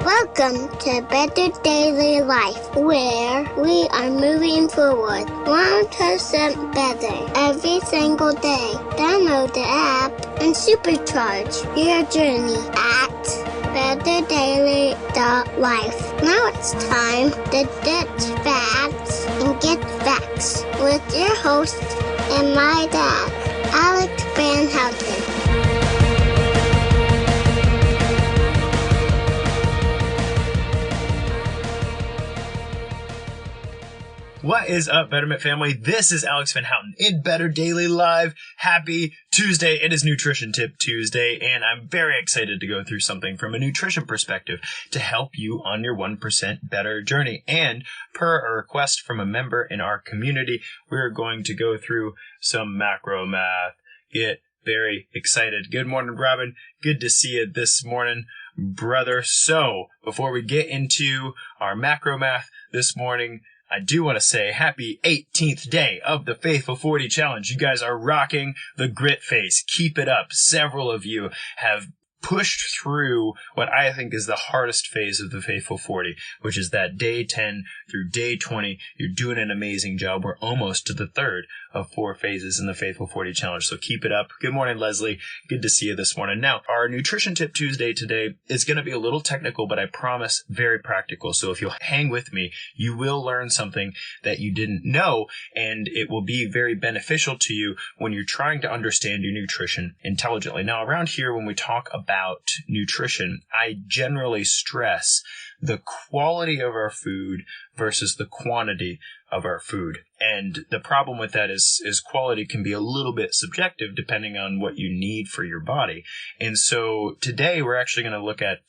Welcome to Better Daily Life, where we are moving forward 1% better every single day. Download the app and supercharge your journey at betterdaily.life. Now it's time to ditch facts and get facts with your host and my dad, Alex Van Houten. What is up, Betterment family? This is Alex Van Houten in Better Daily Live. Happy Tuesday. It is Nutrition Tip Tuesday, and I'm very excited to go through something from a nutrition perspective to help you on your 1% better journey. And per a request from a member in our community, we're going to go through some macro math. Get very excited. Good morning, Robin. Good to see you this morning, brother. So before we get into our macro math this morning, I do want to say happy 18th day of the Faithful 40 Challenge. You guys are rocking the grit face. Keep it up. Several of you have pushed through what I think is the hardest phase of the Faithful 40, which is that day 10 through day 20. You're doing an amazing job. We're almost to the third of 4 phases in the Faithful 40 Challenge, so keep it up. Good morning, Leslie. Good to see you this morning. Now, our Nutrition Tip Tuesday today is going to be a little technical, but I promise very practical. So if you'll hang with me, you will learn something that you didn't know, and it will be very beneficial to you when you're trying to understand your nutrition intelligently. Now, around here, when we talk about nutrition, I generally stress the quality of our food versus the quantity of our food. And the problem with that is quality can be a little bit subjective depending on what you need for your body. And so today we're actually going to look at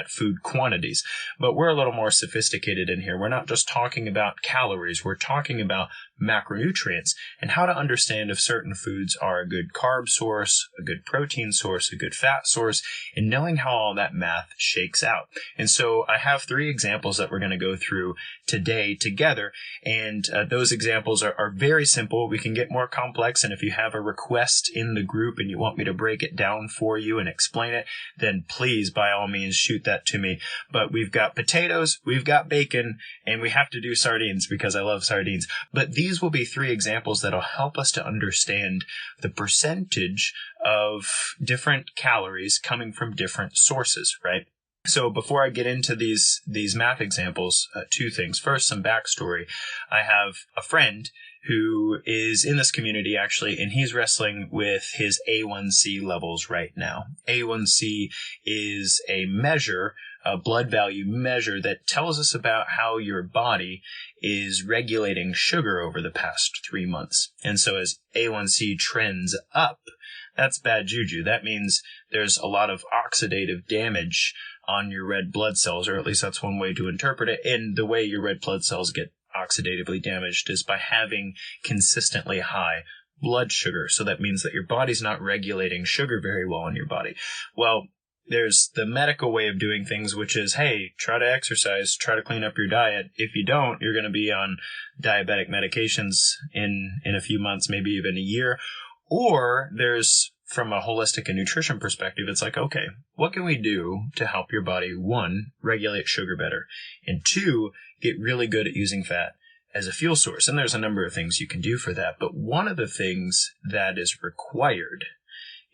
food quantities, but we're a little more sophisticated in here. We're not just talking about calories. We're talking about macronutrients and how to understand if certain foods are a good carb source, a good protein source, a good fat source, and knowing how all that math shakes out. And so I have 3 examples that we're going to go through today together. And those examples are very simple. We can get more complex. And if you have a request in the group and you want me to break it down for you and explain it, then please, by all means, shoot that to me. But we've got potatoes, we've got bacon, and we have to do sardines because I love sardines. But these will be 3 examples that'll help us to understand the percentage of different calories coming from different sources, right? So before I get into these math examples, 2 things. First, some backstory. I have a friend who is in this community actually, and he's wrestling with his A1C levels right now. A1C is a measure, a blood value measure that tells us about how your body is regulating sugar over the past 3 months. And so as A1C trends up, that's bad juju. That means there's a lot of oxidative damage on your red blood cells, or at least that's one way to interpret it. And the way your red blood cells get oxidatively damaged is by having consistently high blood sugar. So that means that your body's not regulating sugar very well in your body. Well, there's the medical way of doing things, which is, hey, try to exercise, try to clean up your diet. If you don't, you're going to be on diabetic medications in a few months, maybe even a year. Or there's, from a holistic and nutrition perspective, it's like, okay, what can we do to help your body, 1, regulate sugar better, and 2, get really good at using fat as a fuel source? And there's a number of things you can do for that. But one of the things that is required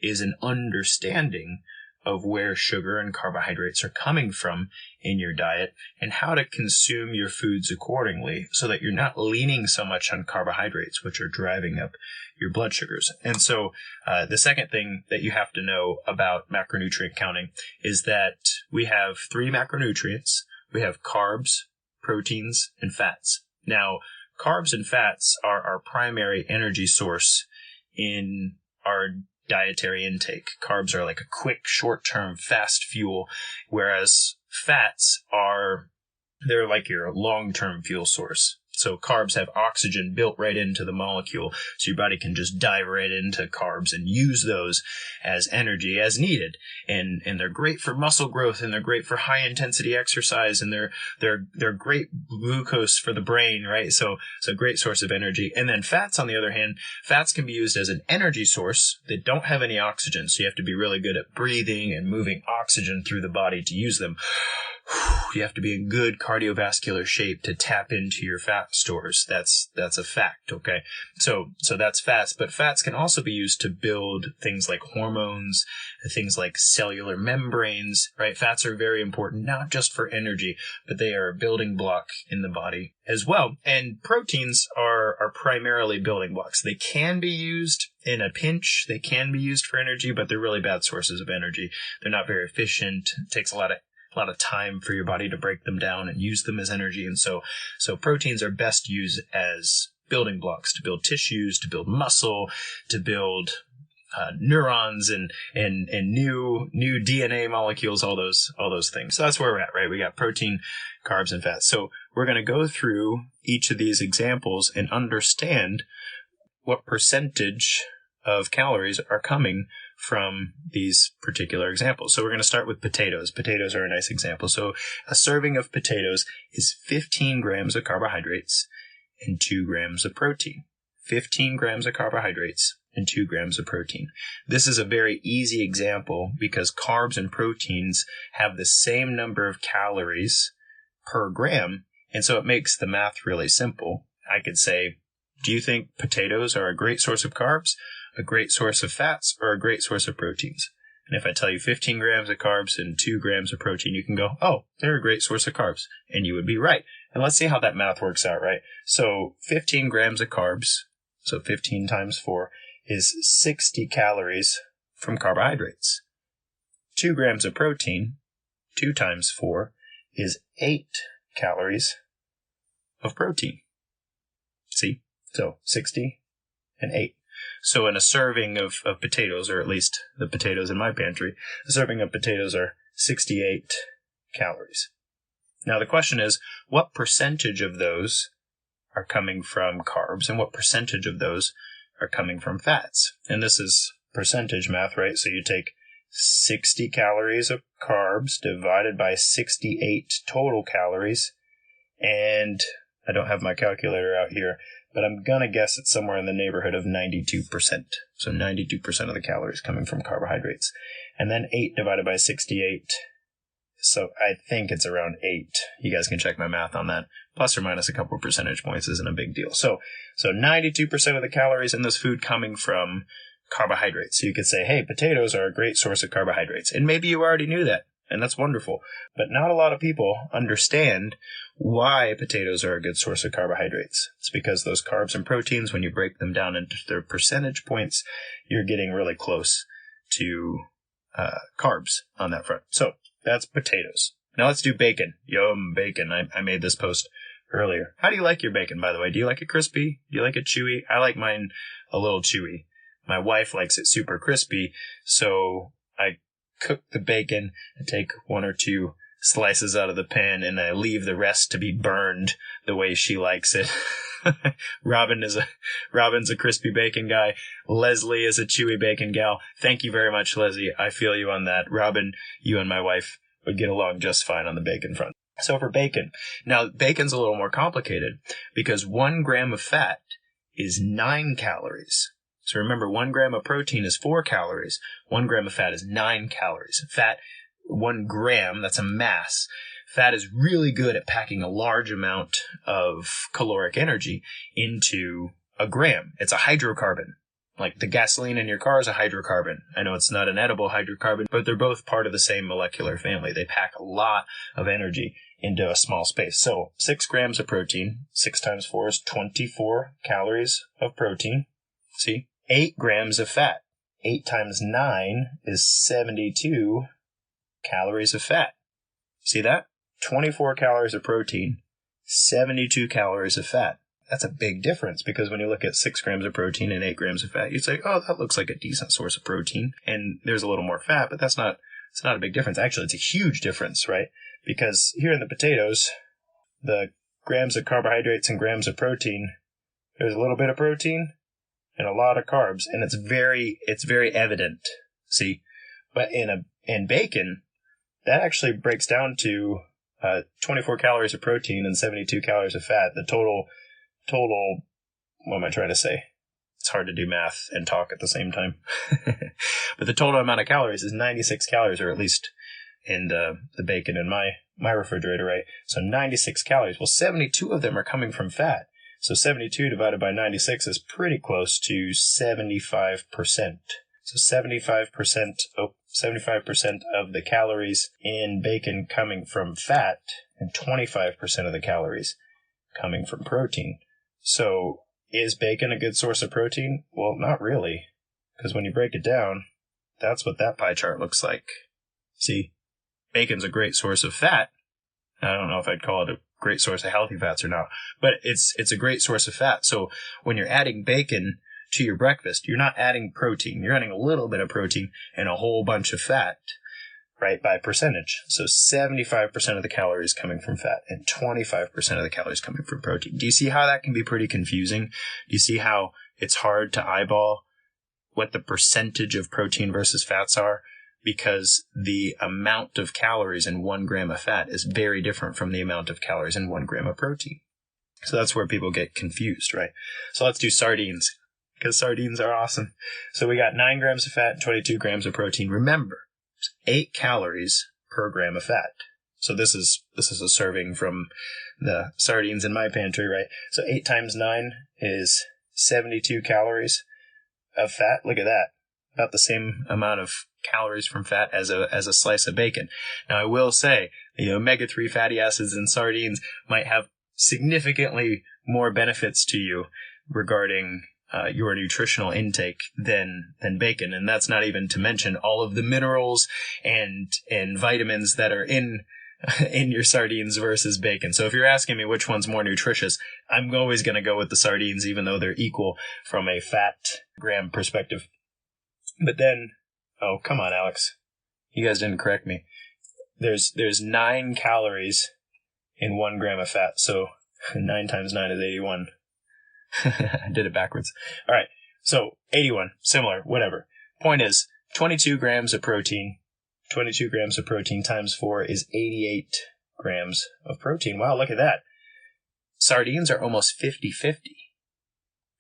is an understanding of where sugar and carbohydrates are coming from in your diet and how to consume your foods accordingly so that you're not leaning so much on carbohydrates, which are driving up your blood sugars. And so the second thing that you have to know about macronutrient counting is that we have 3 macronutrients. We have carbs, proteins, and fats. Now, carbs and fats are our primary energy source in our dietary intake. Carbs are like a quick, short-term, fast fuel, whereas fats they're like your long-term fuel source. So carbs have oxygen built right into the molecule, so your body can just dive right into carbs and use those as energy as needed. And they're great for muscle growth, and they're great for high intensity exercise, and they're great glucose for the brain, right? So it's a great source of energy. And then fats, on the other hand, fats can be used as an energy source that don't have any oxygen, so you have to be really good at breathing and moving oxygen through the body to use them. you have to be in good cardiovascular shape to tap into your fat stores. That's a fact, okay? So that's fats, but fats can also be used to build things like hormones, things like cellular membranes, right? Fats are very important, not just for energy, but they are a building block in the body as well. And proteins are primarily building blocks. They can be used in a pinch. They can be used for energy, but they're really bad sources of energy. They're not very efficient. It takes a lot of time for your body to break them down and use them as energy. And so proteins are best used as building blocks to build tissues, to build muscle, to build neurons and new DNA molecules, all those things. So that's where we're at, right? We got protein, carbs, and fats. So we're going to go through each of these examples and understand what percentage of calories are coming from these particular examples. So we're going to start with potatoes. Potatoes are a nice example. So a serving of potatoes is 15 grams of carbohydrates and 2 grams of protein. 15 grams of carbohydrates and 2 grams of protein. This is a very easy example because carbs and proteins have the same number of calories per gram, and so it makes the math really simple. I could say, do you think potatoes are a great source of carbs, a great source of fats, or a great source of proteins? And if I tell you 15 grams of carbs and 2 grams of protein, you can go, oh, they're a great source of carbs. And you would be right. And let's see how that math works out, right? So 15 grams of carbs, so 15 times 4, is 60 calories from carbohydrates. 2 grams of protein, 2 times 4, is 8 calories of protein. See? So 60 and 8. So in a serving of potatoes, or at least the potatoes in my pantry, a serving of potatoes are 68 calories. Now the question is, what percentage of those are coming from carbs and what percentage of those are coming from fats? And this is percentage math, right? So you take 60 calories of carbs divided by 68 total calories, and I don't have my calculator out here, but I'm going to guess it's somewhere in the neighborhood of 92%. So 92% of the calories coming from carbohydrates. And then 8 divided by 68. So I think it's around 8. You guys can check my math on that. Plus or minus a couple of percentage points isn't a big deal. So 92% of the calories in this food coming from carbohydrates. So you could say, hey, potatoes are a great source of carbohydrates. And maybe you already knew that. And that's wonderful. But not a lot of people understand why potatoes are a good source of carbohydrates. It's because those carbs and proteins, when you break them down into their percentage points, you're getting really close to carbs on that front. So that's potatoes. Now let's do bacon. Yum, bacon. I made this post earlier. How do you like your bacon, by the way? Do you like it crispy? Do you like it chewy? I like mine a little chewy. My wife likes it super crispy, so I cook the bacon and take 1 or 2 slices out of the pan, and I leave the rest to be burned the way she likes it. Robin's a crispy bacon guy. Leslie is a chewy bacon gal. Thank you very much, Leslie. I feel you on that. Robin, you and my wife would get along just fine on the bacon front. So for bacon, now bacon's a little more complicated because 1 gram of fat is 9 calories. So remember, 1 gram of protein is 4 calories. 1 gram of fat is 9 calories. Fat, 1 gram, that's a mass. Fat is really good at packing a large amount of caloric energy into a gram. It's a hydrocarbon. Like the gasoline in your car is a hydrocarbon. I know it's not an edible hydrocarbon, but they're both part of the same molecular family. They pack a lot of energy into a small space. So 6 grams of protein, 6 times 4 is 24 calories of protein. See? 8 grams of fat. 8 times 9 is 72 calories of fat. See that? 24 calories of protein, 72 calories of fat. That's a big difference because when you look at 6 grams of protein and 8 grams of fat, you'd say, oh, that looks like a decent source of protein. And there's a little more fat, but it's not a big difference. Actually, it's a huge difference, right? Because here in the potatoes, the grams of carbohydrates and grams of protein, there's a little bit of protein and a lot of carbs, and it's very evident. See, but in bacon, that actually breaks down to 24 calories of protein and 72 calories of fat. The total. What am I trying to say? It's hard to do math and talk at the same time. But the total amount of calories is 96 calories, or at least the bacon in my refrigerator, right? So 96 calories. Well, 72 of them are coming from fat. So 72 divided by 96 is pretty close to 75%. So 75% of the calories in bacon coming from fat and 25% of the calories coming from protein. So is bacon a good source of protein? Well, not really, because when you break it down, that's what that pie chart looks like. See, bacon's a great source of fat. I don't know if I'd call it a great source of healthy fats or not, but it's a great source of fat. So when you're adding bacon to your breakfast, you're not adding protein. You're adding a little bit of protein and a whole bunch of fat, right, by percentage. So 75% of the calories coming from fat and 25% of the calories coming from protein. Do you see how that can be pretty confusing? Do you see how it's hard to eyeball what the percentage of protein versus fats are? Because the amount of calories in 1 gram of fat is very different from the amount of calories in 1 gram of protein. So that's where people get confused, right? So let's do sardines, because sardines are awesome. So we got 9 grams of fat and 22 grams of protein. Remember, 8 calories per gram of fat. So this is a serving from the sardines in my pantry, right? So 8 times 9 is 72 calories of fat. Look at that. About the same amount of calories from fat as a slice of bacon. Now, I will say the omega-3 fatty acids in sardines might have significantly more benefits to you regarding your nutritional intake than bacon, and that's not even to mention all of the minerals and vitamins that are in your sardines versus bacon. So if you're asking me which one's more nutritious, I'm always going to go with the sardines, even though they're equal from a fat gram perspective. But then, oh, come on, Alex. You guys didn't correct me. There's 9 calories in 1 gram of fat, so 9 times 9 is 81. I did it backwards. All right, so 81, similar, whatever. Point is, 22 grams of protein. 22 grams of protein times 4 is 88 grams of protein. Wow, look at that. Sardines are almost 50-50.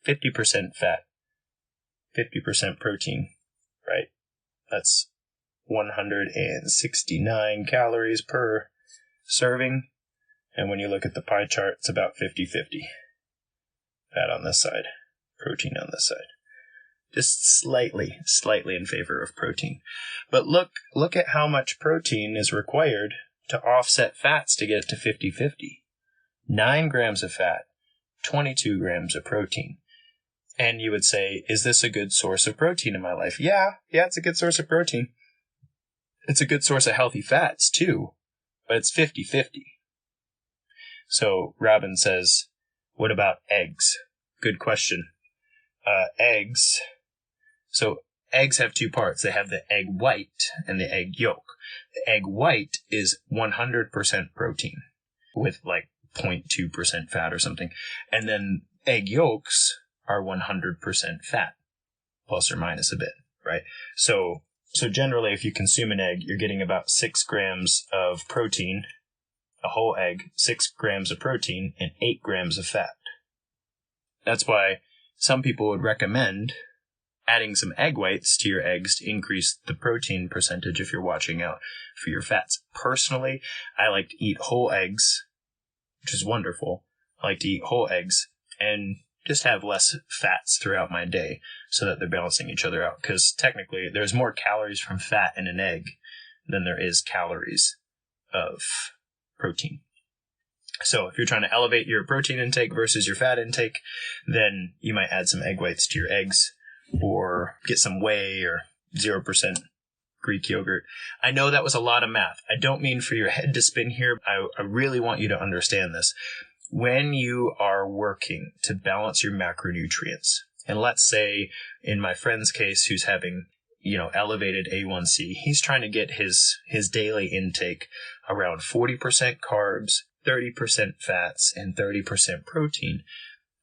50% fat, 50% protein. Right? That's 169 calories per serving. And when you look at the pie chart, it's about 50-50. Fat on this side, protein on this side. Just slightly in favor of protein. But look at how much protein is required to offset fats to get to 50-50. 9 grams of fat, 22 grams of protein. And you would say, is this a good source of protein in my life? Yeah, it's a good source of protein. It's a good source of healthy fats, too. But it's 50-50. So Robin says, what about eggs? Good question. Eggs. So eggs have 2 parts. They have the egg white and the egg yolk. The egg white is 100% protein with like 0.2% fat or something. And then egg yolks are 100% fat, plus or minus a bit, right? So generally, if you consume an egg, you're getting about 6 grams of protein, a whole egg, 6 grams of protein, and 8 grams of fat. That's why some people would recommend adding some egg whites to your eggs to increase the protein percentage if you're watching out for your fats. Personally, I like to eat whole eggs, which is wonderful. I like to eat whole eggs and just have less fats throughout my day so that they're balancing each other out. Because technically, there's more calories from fat in an egg than there is calories of protein. So if you're trying to elevate your protein intake versus your fat intake, then you might add some egg whites to your eggs or get some whey or 0% Greek yogurt. I know that was a lot of math. I don't mean for your head to spin here. I really want you to understand this. When you are working to balance your macronutrients, and let's say in my friend's case who's having, elevated A1C, he's trying to get his daily intake around 40% carbs, 30% fats, and 30% protein,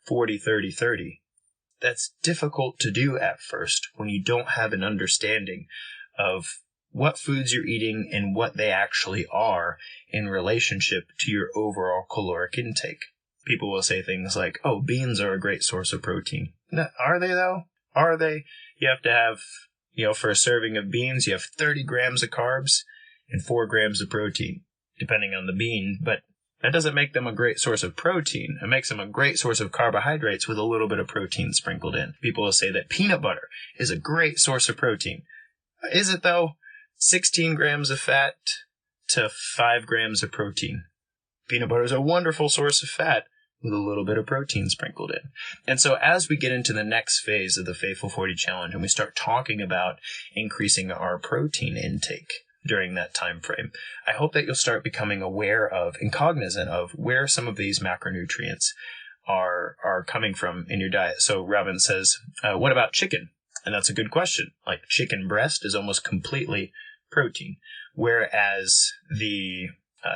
40-30-30. That's difficult to do at first when you don't have an understanding of what foods you're eating and what they actually are in relationship to your overall caloric intake. People will say things like, oh, beans are a great source of protein. No, are they though? Are they? You have to have, for a serving of beans, you have 30 grams of carbs and 4 grams of protein, depending on the bean, but that doesn't make them a great source of protein. It makes them a great source of carbohydrates with a little bit of protein sprinkled in. People will say that peanut butter is a great source of protein. Is it though? 16 grams of fat to 5 grams of protein. Peanut butter is a wonderful source of fat with a little bit of protein sprinkled in. And so as we get into the next phase of the Faithful 40 Challenge and we start talking about increasing our protein intake during that time frame, I hope that you'll start becoming aware of and cognizant of where some of these macronutrients are coming from in your diet. So Robin says, what about chicken? And that's a good question. Like, chicken breast is almost completely protein, whereas the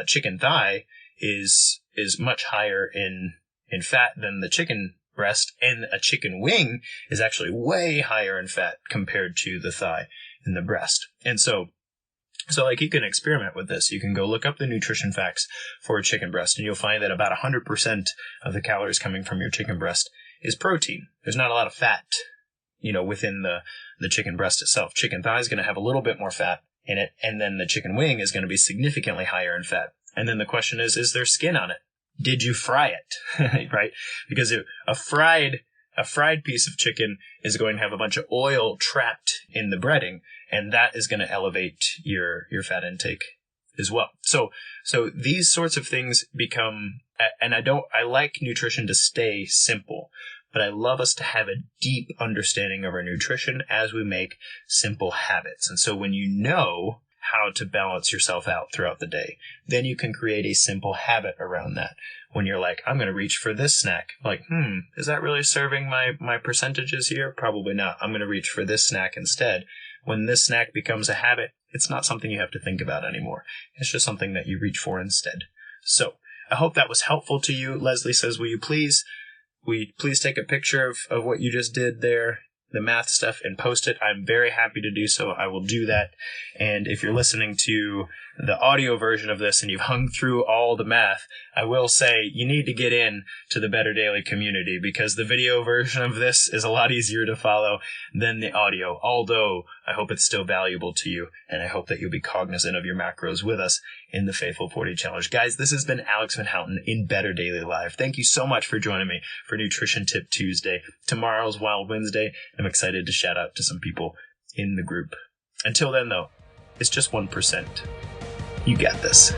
chicken thigh is much higher in fat than the chicken breast, and a chicken wing is actually way higher in fat compared to the thigh and the breast. And so like, you can experiment with this. You can go look up the nutrition facts for a chicken breast, and you'll find that about 100% of the calories coming from your chicken breast is protein. There's not a lot of fat, within the chicken breast itself. Chicken thigh is going to have a little bit more fat in it, and then the chicken wing is going to be significantly higher in fat. And then the question is there skin on it? Did you fry it? Right? Because a fried piece of chicken is going to have a bunch of oil trapped in the breading, and that is going to elevate your fat intake as well. So these sorts of things become, and I like nutrition to stay simple, but I love us to have a deep understanding of our nutrition as we make simple habits. And so when you know how to balance yourself out throughout the day, then you can create a simple habit around that. When you're like, I'm going to reach for this snack, like, is that really serving my percentages here? Probably not. I'm going to reach for this snack instead. When this snack becomes a habit, it's not something you have to think about anymore. It's just something that you reach for instead. So I hope that was helpful to you. Leslie says, will you please take a picture of what you just did there, the math stuff, and post it? I'm very happy to do so. I will do that. And if you're listening to the audio version of this and you've hung through all the math, I will say you need to get in to the Better Daily community, because the video version of this is a lot easier to follow than the audio, although I hope it's still valuable to you, and I hope that you'll be cognizant of your macros with us in the Faithful 40 Challenge. Guys, this has been Alex Van Houten in Better Daily Live. Thank you so much for joining me for Nutrition Tip Tuesday. Tomorrow's Wild Wednesday. I'm excited to shout out to some people in the group. Until then, though, it's just 1%. You got this.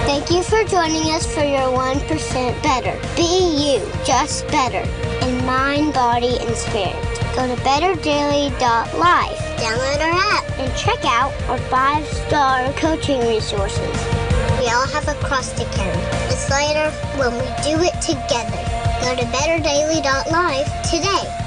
Thank you for joining us for your 1% better. Be you, just better, in mind, body, and spirit. Go to betterdaily.life, download our app, and check out our 5-star coaching resources. We all have a cross to carry. It's lighter when we do it together. Go to betterdaily.life today.